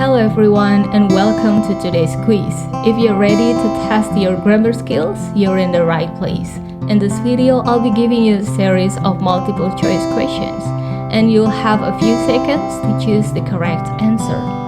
Hello everyone and welcome to today's quiz. If you're ready to test your grammar skills, you're in the right place. In this video, I'll be giving you a series of multiple choice questions and you'll have a few seconds to choose the correct answer.